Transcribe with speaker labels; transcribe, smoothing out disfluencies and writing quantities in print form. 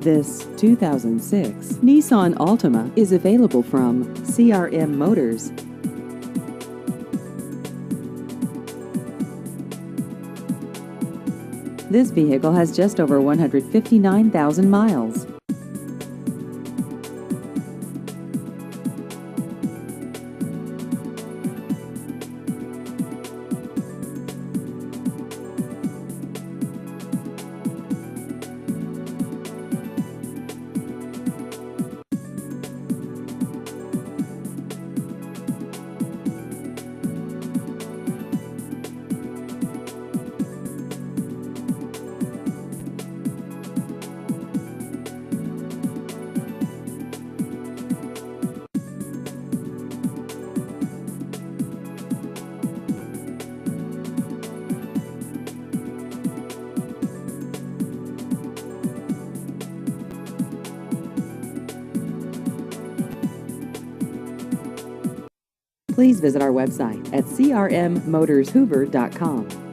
Speaker 1: This 2006 Nissan Altima is available from CRM Motors. This vehicle has just over 159,000 miles. Please visit our website at crmmotorshoover.com.